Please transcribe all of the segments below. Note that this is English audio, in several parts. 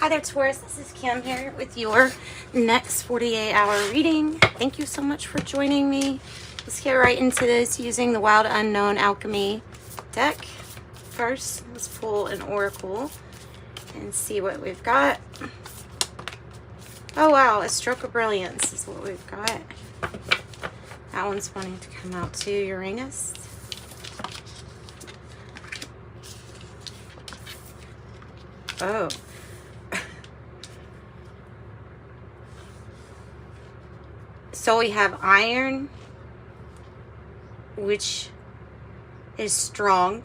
Hi there, Taurus. This is Kim here with your next 48-hour reading. Thank you so much for joining me. Let's get right into this using the Wild Unknown Alchemy deck. First, let's pull an oracle and see what we've got. Oh, wow. A Stroke of Brilliance is what we've got. That one's wanting to come out too, Uranus. Oh. So we have iron, which is strong.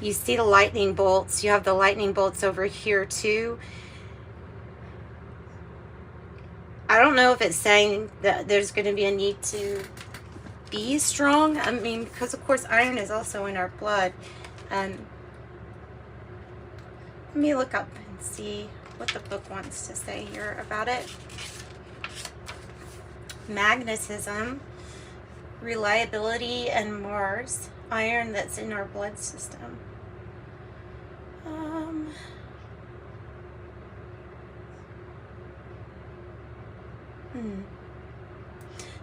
You see the lightning bolts. You have the lightning bolts over here too. I don't know if it's saying that there's going to be a need to be strong. I mean, because of course iron is also in our blood. Let me look up and see what the book wants to say here about it. Magnetism, reliability, and Mars. Iron that's in our blood system.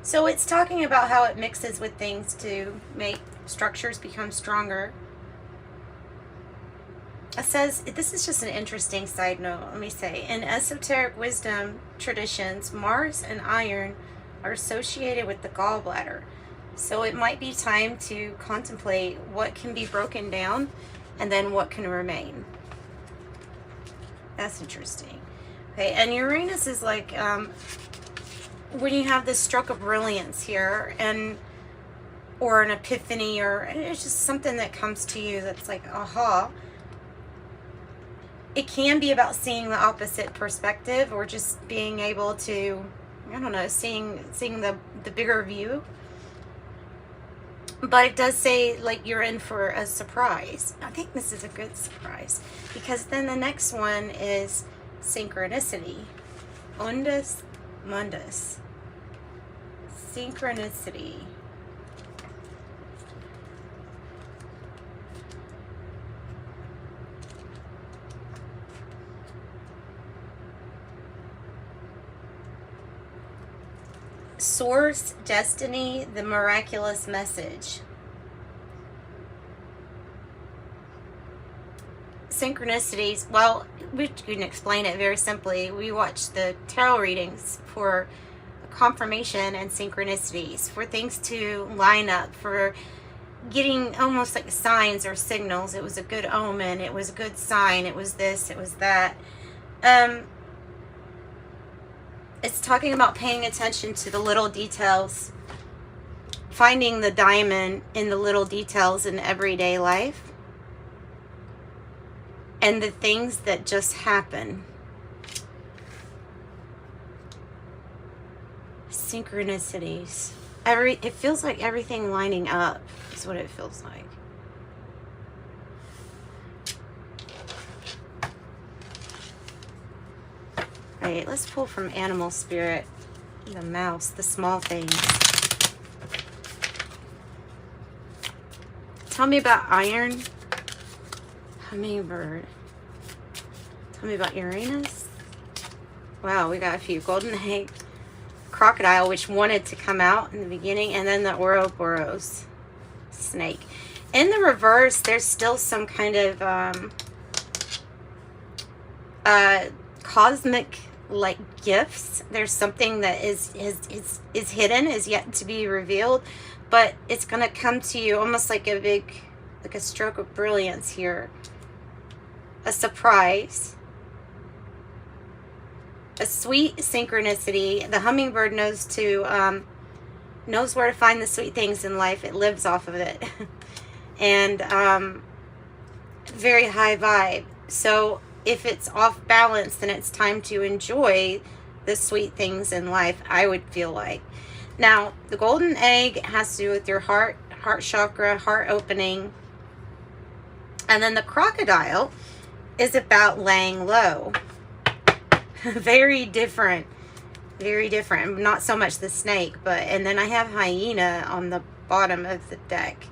So it's talking about how it mixes with things to make structures become stronger. It says, this is just an interesting side note, let me say. In esoteric wisdom traditions, Mars and iron are associated with the gallbladder. So it might be time to contemplate what can be broken down and then what can remain. That's interesting. Okay, and Uranus is like, when you have this stroke of brilliance here, and or an epiphany, or it's just something that comes to you that's like, aha. It can be about seeing the opposite perspective, or just being able to, I don't know, seeing the bigger view. But it does say, like, you're in for a surprise. I think this is a good surprise, because then the next one is synchronicity. Undus Mundus. Synchronicity. Source, destiny, the miraculous message. Synchronicities, well, we can explain it very simply. We watch the tarot readings for confirmation and synchronicities, for things to line up, for getting almost like signs or signals. It was a good omen, it was a good sign, it was this, it was that. It's talking about paying attention to the little details, finding the diamond in the little details in everyday life, and the things that just happen. Synchronicities. It feels like everything lining up is what it feels like. Right, let's pull from Animal Spirit, the mouse, the small things. Tell me about iron. Hummingbird. Tell me about Uranus. Wow, we got a few. Golden egg. Crocodile, which wanted to come out in the beginning, and then the Ouroboros snake. In the reverse, there's still some kind of cosmic like gifts. There's something that is hidden, is yet to be revealed, but it's going to come to you almost like a big, like a stroke of brilliance here. A surprise. A sweet synchronicity. The hummingbird knows where to find the sweet things in life. It lives off of it. And very high vibe. So if it's off balance, then it's time to enjoy the sweet things in life, I would feel like. Now, the golden egg has to do with your heart chakra, heart opening. And then the crocodile is about laying low. Very different. Very different. Not so much the snake, but, and then I have hyena on the bottom of the deck.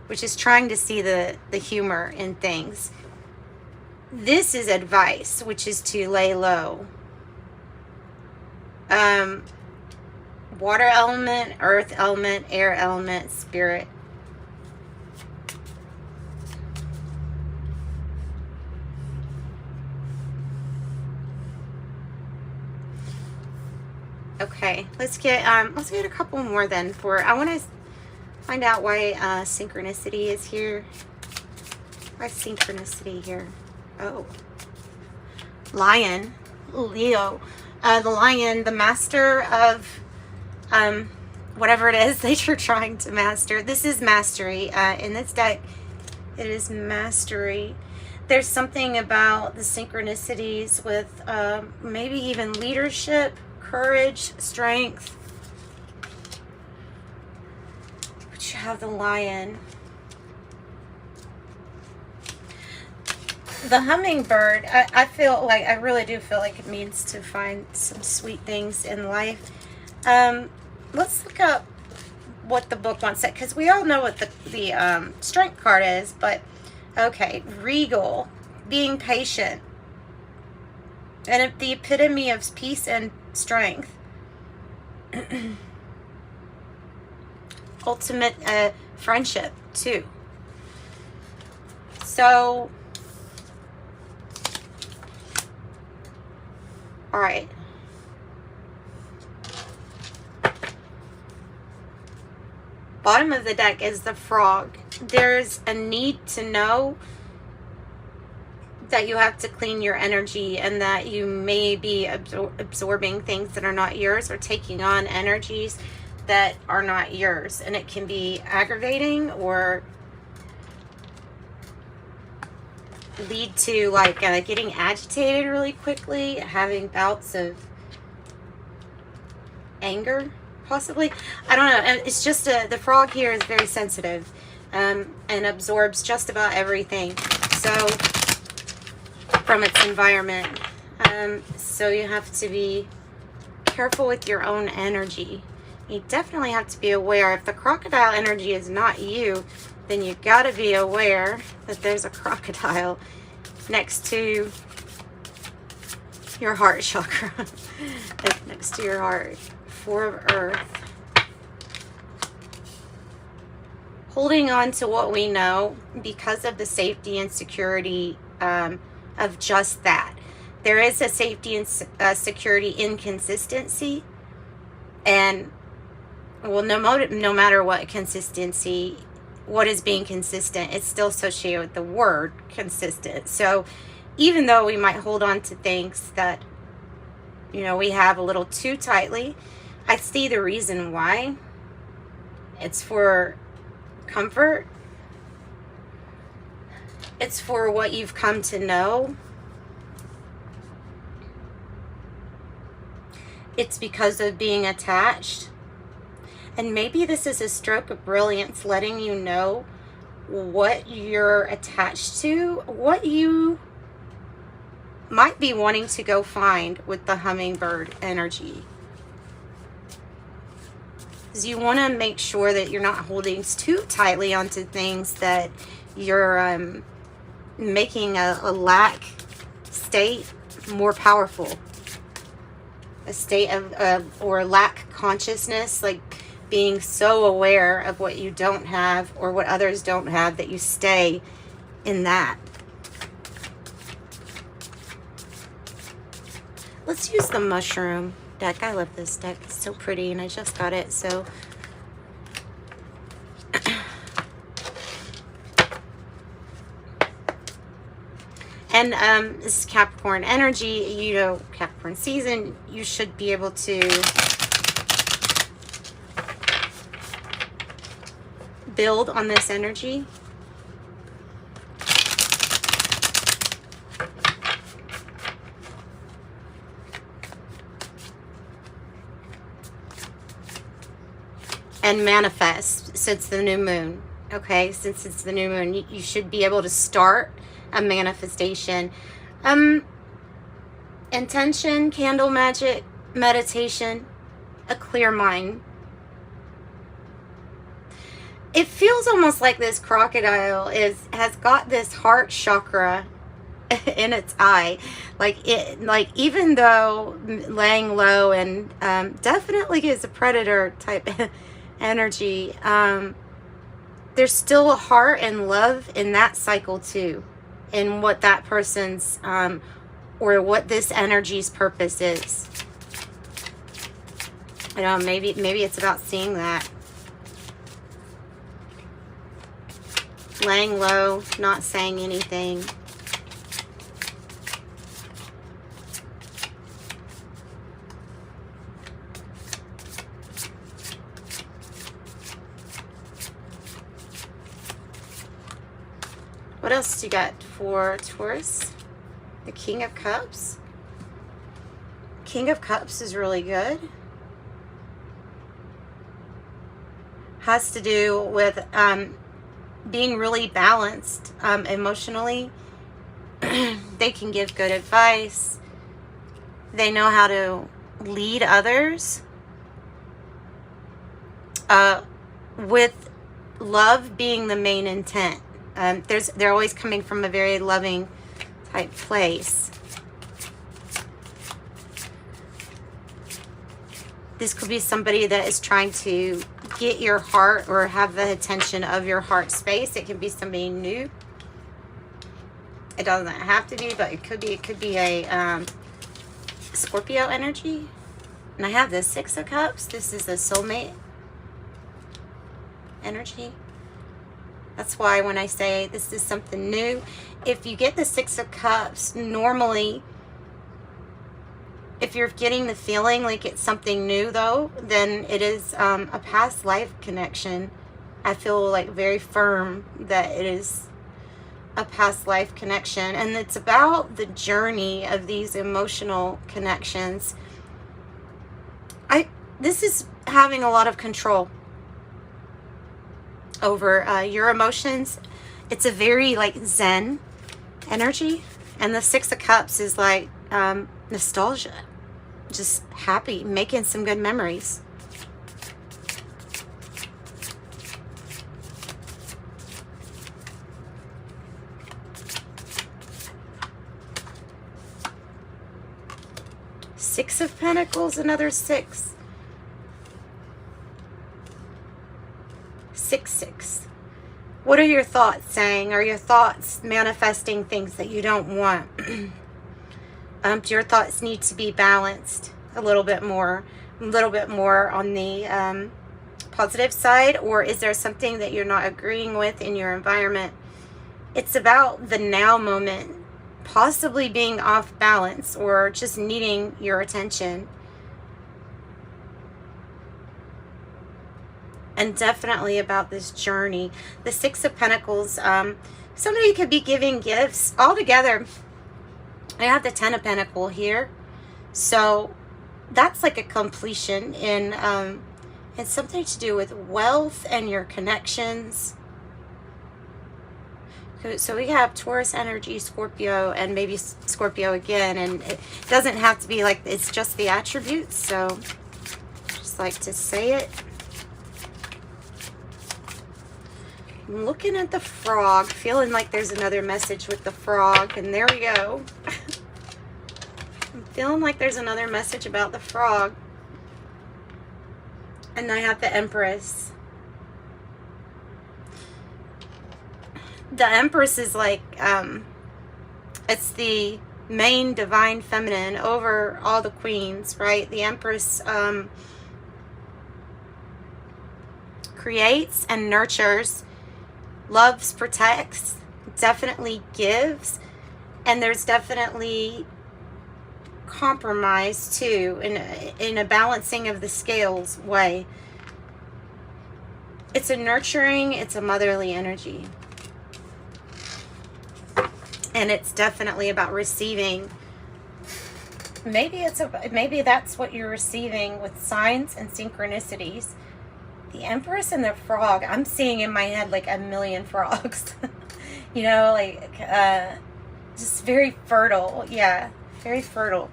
which is trying to see the humor in things. This is advice, which is to lay low. Water element, earth element, air element, spirit. Okay, let's get a couple more then. I want to find out why synchronicity is here. Why synchronicity here? Oh, Lion, Leo, the Lion, the master of whatever it is that you're trying to master. This is mastery. In this deck, it is mastery. There's something about the synchronicities with maybe even leadership, courage, strength. But you have the Lion. The hummingbird, I really do feel like it means to find some sweet things in life. Let's look up what the book wants, because we all know what the strength card is, but okay, regal, being patient, and the epitome of peace and strength. Ultimate friendship too. So, all right. Bottom of the deck is the frog. There's a need to know that you have to clean your energy, and that you may be absorbing things that are not yours, or taking on energies that are not yours. And it can be aggravating or lead to like getting agitated really quickly, having bouts of anger, possibly. I don't know. It's just the frog here is very sensitive and absorbs just about everything. So from its environment. So you have to be careful with your own energy. You definitely have to be aware. If the crocodile energy is not you, then you got to be aware that there's a crocodile next to your heart chakra. Next to your heart. Four of Earth. Holding on to what we know because of the safety and security of just that. There is a safety and security inconsistency, and well, no matter what consistency, what is being consistent, it's still associated with the word consistent. So even though we might hold on to things that, you know, we have a little too tightly, I see the reason why. It's for comfort. It's for what you've come to know. It's because of being attached. And maybe this is a stroke of brilliance, letting you know what you're attached to, what you might be wanting to go find with the hummingbird energy. Because you want to make sure that you're not holding too tightly onto things that you're making a lack state more powerful. A state of or lack consciousness, like being so aware of what you don't have or what others don't have that you stay in that. Let's use the mushroom deck. I love this deck. It's so pretty, and I just got it, so and this is Capricorn energy, you know, Capricorn season. You should be able to build on this energy. And manifest since the new moon. Okay, since it's the new moon, you should be able to start a manifestation. Intention, candle magic, meditation, a clear mind. it feels almost like this crocodile has got this heart chakra in its eye. Like even though laying low and definitely is a predator type energy, there's still a heart and love in that cycle too, in what that person's or what this energy's purpose is. You know, maybe it's about seeing that. Laying low, not saying anything. What else do you got for Taurus? The King of Cups. King of Cups is really good. Has to do with being really balanced emotionally. They can give good advice. They know how to lead others with love being the main intent. They're always coming from a very loving type place. This could be somebody that is trying to get your heart or have the attention of your heart space. It can be somebody new. It doesn't have to be, but it could be. It could be a Scorpio energy. And I have the Six of Cups. This is a soulmate energy. That's why when I say this is something new, if you get the Six of Cups, normally, if you're getting the feeling like it's something new, though, then it is a past life connection. I feel like very firm that it is a past life connection. And it's about the journey of these emotional connections. This is having a lot of control over your emotions. It's a very like Zen energy. And the Six of Cups is like nostalgia. Just happy, making some good memories. Six of Pentacles, another six. 6-6. What are your thoughts saying? Are your thoughts manifesting things that you don't want? Do your thoughts need to be balanced a little bit more on the positive side, or is there something that you're not agreeing with in your environment? It's about the now moment possibly being off balance or just needing your attention. And definitely about this journey. The Six of Pentacles, somebody could be giving gifts all together. I have the Ten of Pentacles here. So that's like a completion in it's something to do with wealth and your connections. So we have Taurus energy, Scorpio, and maybe Scorpio again. And it doesn't have to be like it's just the attributes. So just like to say it. I'm looking at the frog, feeling like there's another message with the frog, and there we go. I'm feeling like there's another message about the frog. And I have the Empress. The Empress is like, it's the main divine feminine over all the queens, right? The Empress creates and nurtures, loves, protects, definitely gives, and there's definitely compromise too in a balancing of the scales way. It's a nurturing, it's a motherly energy, and it's definitely about receiving. Maybe that's what you're receiving with signs and synchronicities. The Empress and the frog, I'm seeing in my head like a million frogs. You know, like just very fertile. Yeah, very fertile.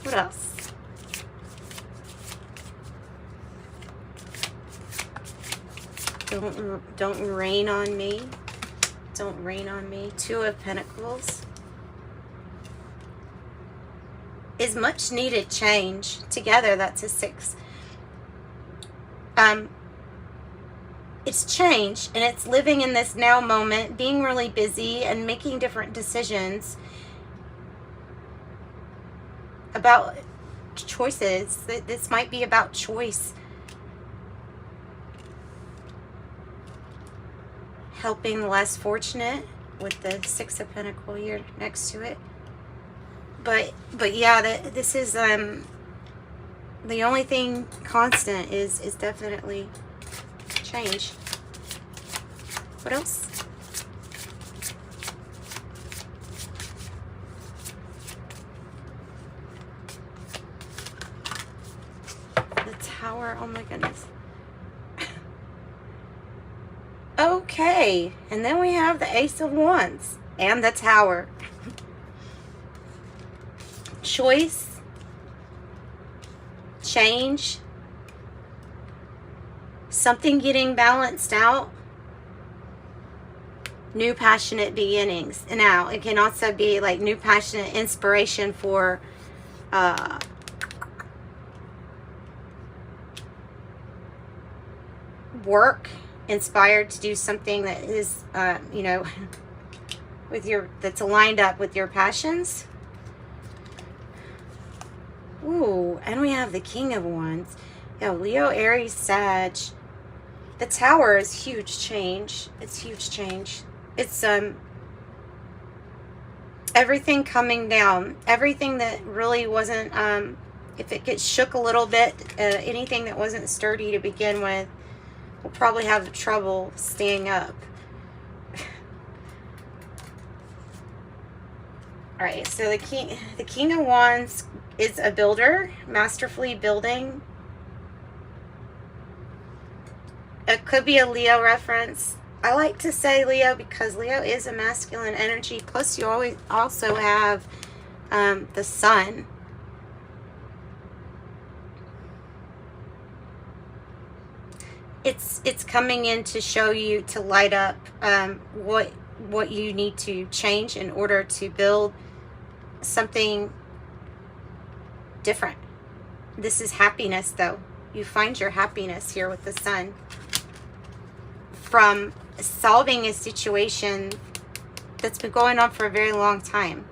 What else? Don't rain on me. Don't rain on me. Two of Pentacles. Is much needed change. Together, that's a 6. It's change, and it's living in this now moment, being really busy and making different decisions about choices. This might be about choice. Helping the less fortunate with the 6 of Pentacles here next to it. But yeah, this is the only thing constant is definitely change. What else? The Tower. Oh my goodness. Okay, and then we have the Ace of Wands and the Tower. Choice, change, something getting balanced out, new passionate beginnings. And now it can also be like new passionate inspiration for work, inspired to do something that is you know, with that's aligned up with your passions. Ooh, and we have the King of Wands. Yeah, Leo, Aries, Sag. The Tower is huge change. It's huge change. It's everything coming down. Everything that really wasn't, if it gets shook a little bit, anything that wasn't sturdy to begin with will probably have trouble staying up. All right, so the King of Wands is a builder, masterfully building. It could be a Leo reference. I like to say Leo because Leo is a masculine energy. Plus, you always also have the Sun. It's coming in to show you, to light up what you need to change in order to build something different. This is happiness, though. You find your happiness here with the Sun from solving a situation that's been going on for a very long time.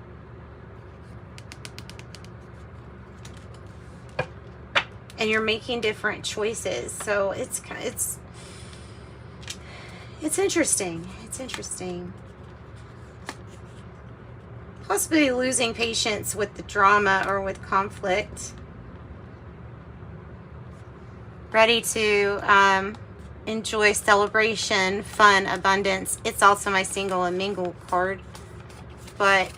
And you're making different choices. So it's interesting. It's interesting. Possibly losing patience with the drama or with conflict. Ready to enjoy celebration, fun, abundance. It's also my single and mingle card. But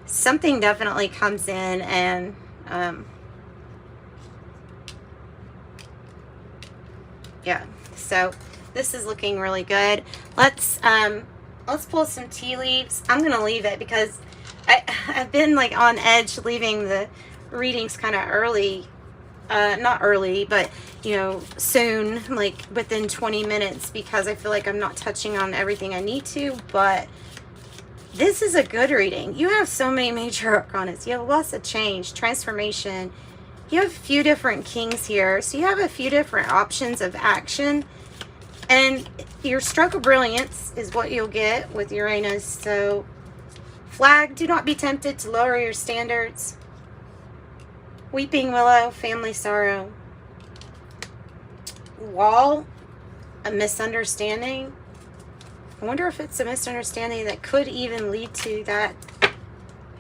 something definitely comes in and yeah. So this is looking really good. Let's pull some tea leaves. I'm gonna leave it because I've been like on edge leaving the readings kind of early. Not early, but you know, soon, like within 20 minutes, because I feel like I'm not touching on everything I need to. But this is a good reading. You have so many major arcanas. You have lots of change, transformation. You have a few different kings here, so you have a few different options of action. And your stroke of brilliance is what you'll get with Uranus. So flag, do not be tempted to lower your standards. Weeping willow, family sorrow. Wall, a misunderstanding. I wonder if it's a misunderstanding that could even lead to that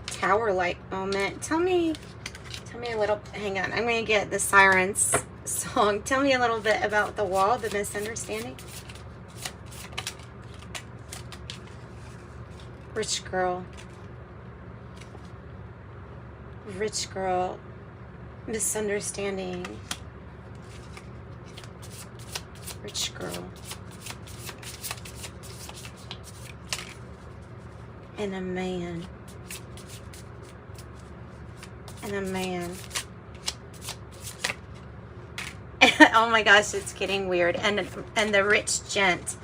tower-like moment. Tell me a little, hang on, I'm going to get the Sirens song. Tell me a little bit about the wall, the misunderstanding. Rich girl. Rich girl. Misunderstanding. Rich girl. And a man. and a man. Oh my gosh, it's getting weird. And the rich gent.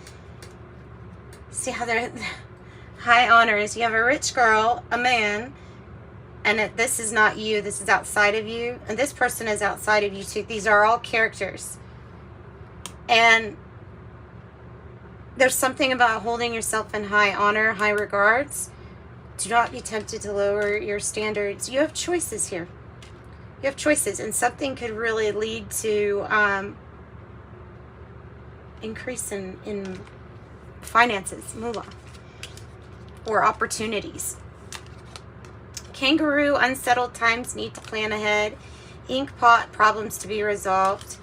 See how they're high honors. You have a rich girl, a man, and this is not you. This is outside of you. And this person is outside of you too. These are all characters. And there's something about holding yourself in high honor, high regards. Do not be tempted to lower your standards. You have choices here. You have choices, and something could really lead to increase in finances, moolah, or opportunities. Kangaroo, unsettled times, need to plan ahead. Inkpot, problems to be resolved.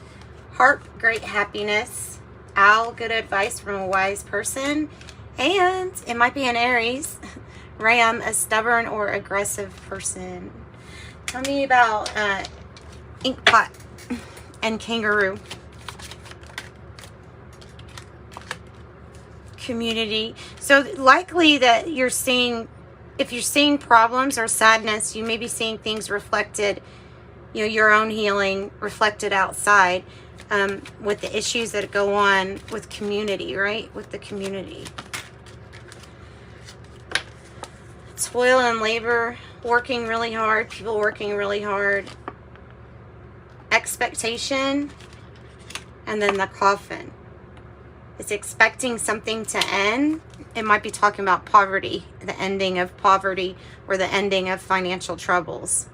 Harp, great happiness. Owl, good advice from a wise person. And it might be an Aries. Ram, a stubborn or aggressive person. Tell me about Inkpot and Kangaroo. Community. So likely that you're seeing, if you're seeing problems or sadness, you may be seeing things reflected, you know, your own healing reflected outside with the issues that go on with community, right? With the community. Toil and labor, working really hard, people working really hard. Expectation, and then the coffin. It's expecting something to end. It might be talking about poverty, the ending of poverty, or the ending of financial troubles.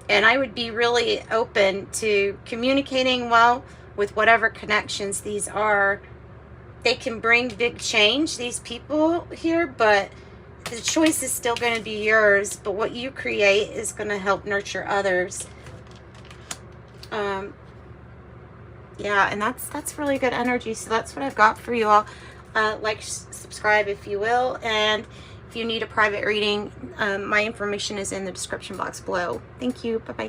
And I would be really open to communicating well with whatever connections these are. They can bring big change, these people here, but the choice is still going to be yours. But what you create is going to help nurture others. Yeah, and that's really good energy. So that's what I've got for you all. Like, subscribe if you will, and if you need a private reading, my information is in the description box below. Thank you. Bye-bye.